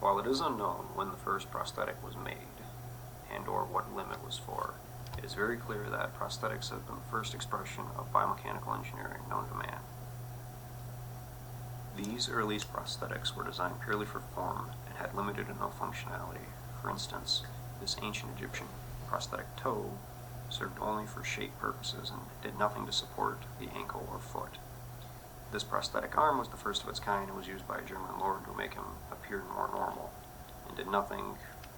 While it is unknown when the first prosthetic was made and or what limb it was for, it is very clear that prosthetics have been the first expression of biomechanical engineering known to man. These earliest prosthetics were designed purely for form and had limited to no functionality. For instance, this ancient Egyptian prosthetic toe served only for shape purposes and did nothing to support the ankle or foot. This prosthetic arm was the first of its kind and was used by a German lord to make him appear more normal, and did nothing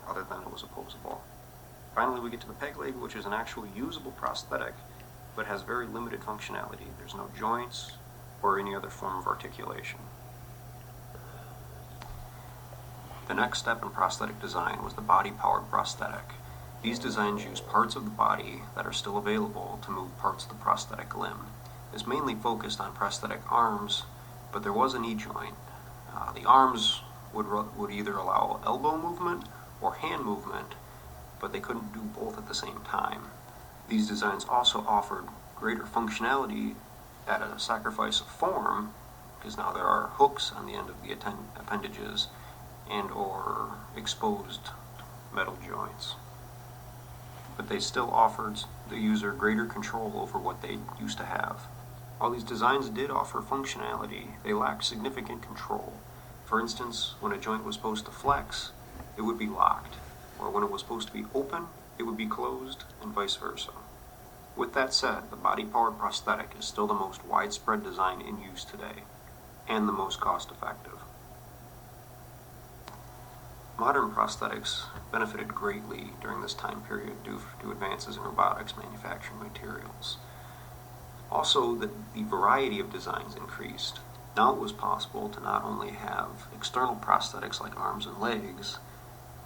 other than it was opposable. Finally, we get to the peg leg, which is an actual usable prosthetic, but has very limited functionality. There's no joints or any other form of articulation. The next step in prosthetic design was the body-powered prosthetic. These designs use parts of the body that are still available to move parts of the prosthetic limb. This mainly focused on prosthetic arms, but there was a knee joint. The arms would either allow elbow movement or hand movement, but they couldn't do both at the same time. These designs also offered greater functionality at a sacrifice of form, because now there are hooks on the end of the appendages and or exposed metal joints. But they still offered the user greater control over what they used to have. While these designs did offer functionality, they lacked significant control. For instance, when a joint was supposed to flex, it would be locked, or when it was supposed to be open, it would be closed, and vice versa. With that said, the body-powered prosthetic is still the most widespread design in use today, and the most cost-effective. Modern prosthetics benefited greatly during this time period due to advances in robotics manufacturing materials. Also, the variety of designs increased. Now it was possible to not only have external prosthetics like arms and legs,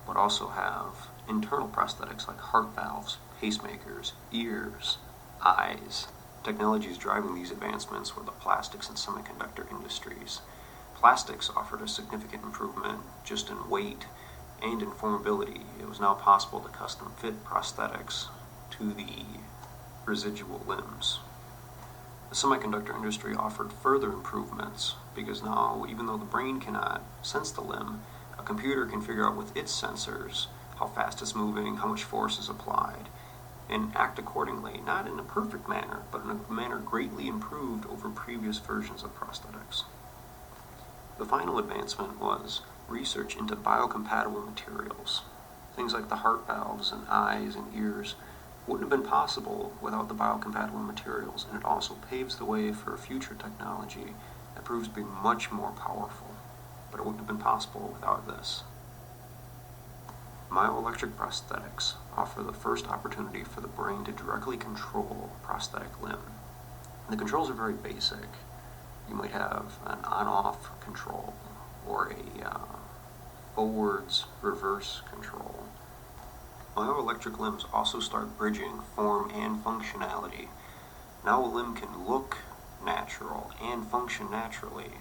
but also have internal prosthetics like heart valves, pacemakers, ears, eyes. Technologies driving these advancements were the plastics and semiconductor industries. Plastics offered a significant improvement just in weight and in formability. It was now possible to custom fit prosthetics to the residual limbs. The semiconductor industry offered further improvements because now, even though the brain cannot sense the limb, a computer can figure out with its sensors how fast it's moving, how much force is applied, and act accordingly, not in a perfect manner, but in a manner greatly improved over previous versions of prosthetics. The final advancement was research into biocompatible materials. Things like the heart valves and eyes and ears wouldn't have been possible without the biocompatible materials, and it also paves the way for future technology that proves to be much more powerful, but it wouldn't have been possible without this. Myoelectric prosthetics offer the first opportunity for the brain to directly control a prosthetic limb. The controls are very basic. You might have an on-off control or a forwards-reverse control. Myoelectric limbs also start bridging form and functionality. Now a limb can look natural and function naturally.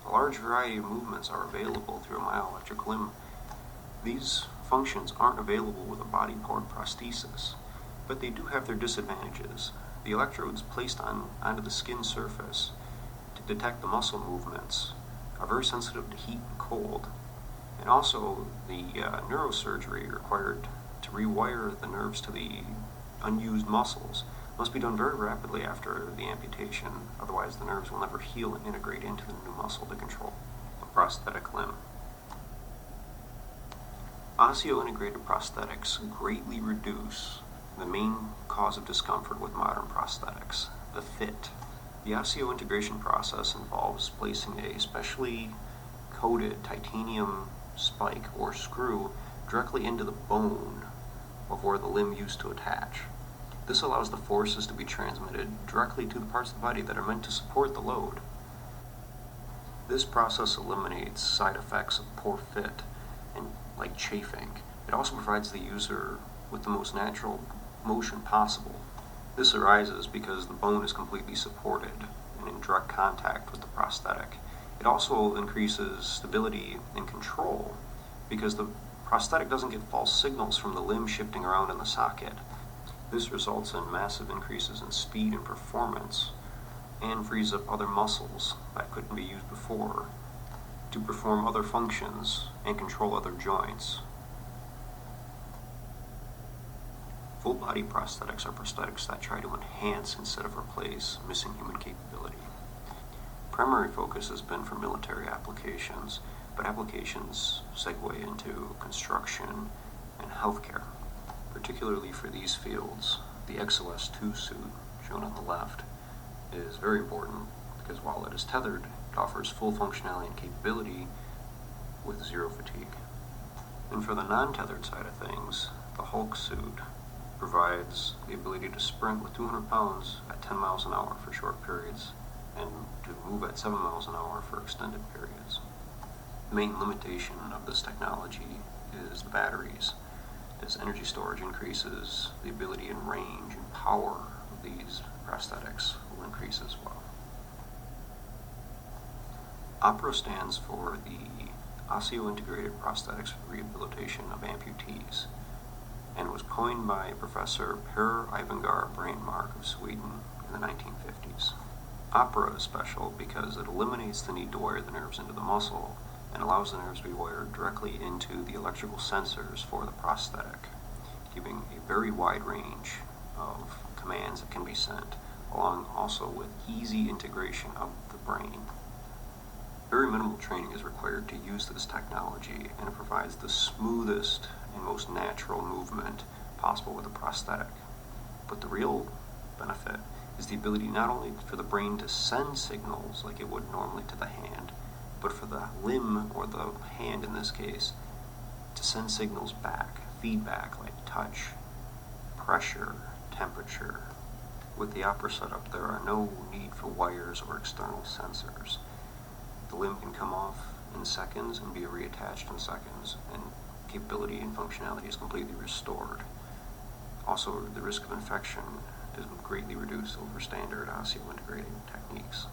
A large variety of movements are available through a myoelectric limb. These functions aren't available with a body-powered prosthesis, but they do have their disadvantages. The electrodes placed onto the skin surface to detect the muscle movements are very sensitive to heat and cold, and also the neurosurgery required to rewire the nerves to the unused muscles must be done very rapidly after the amputation, otherwise the nerves will never heal and integrate into the new muscle to control a prosthetic limb. Osseointegrated prosthetics greatly reduce the main cause of discomfort with modern prosthetics, the fit. The osseointegration process involves placing a specially coated titanium spike or screw directly into the bone of where the limb used to attach. This allows the forces to be transmitted directly to the parts of the body that are meant to support the load. This process eliminates side effects of poor fit and like chafing. It also provides the user with the most natural motion possible. This arises because the bone is completely supported and in direct contact with the prosthetic. It also increases stability and control because the prosthetic doesn't get false signals from the limb shifting around in the socket. This results in massive increases in speed and performance and frees up other muscles that couldn't be used before to perform other functions and control other joints. Full body prosthetics are prosthetics that try to enhance instead of replace missing human capability. Primary focus has been for military applications, but applications segue into construction and healthcare. Particularly for these fields, the XOS2 suit, shown on the left, is very important because while it is tethered, it offers full functionality and capability with zero fatigue. And for the non-tethered side of things, the Hulk suit provides the ability to sprint with 200 pounds at 10 miles an hour for short periods and to move at 7 miles an hour for extended periods. The main limitation of this technology is the batteries. As energy storage increases, the ability and range and power of these prosthetics will increase as well. OPRA stands for the Osseo-Integrated Prosthetics for Rehabilitation of Amputees, and was coined by Professor Per Ivangar Brandmark of Sweden in the 1950s. OPRA is special because it eliminates the need to wire the nerves into the muscle and allows the nerves to be wired directly into the electrical sensors for the prosthetic, giving a very wide range of commands that can be sent, along also with easy integration of the brain. Very minimal training is required to use this technology, and it provides the smoothest and most natural movement possible with a prosthetic. But the real benefit is the ability not only for the brain to send signals like it would normally to the hand, but for the limb, or the hand in this case, to send signals back, feedback like touch, pressure, temperature. With the OPRA setup, there are no need for wires or external sensors. The limb can come off in seconds and be reattached in seconds, and capability and functionality is completely restored. Also, the risk of infection is greatly reduced over standard osseo-integrating techniques.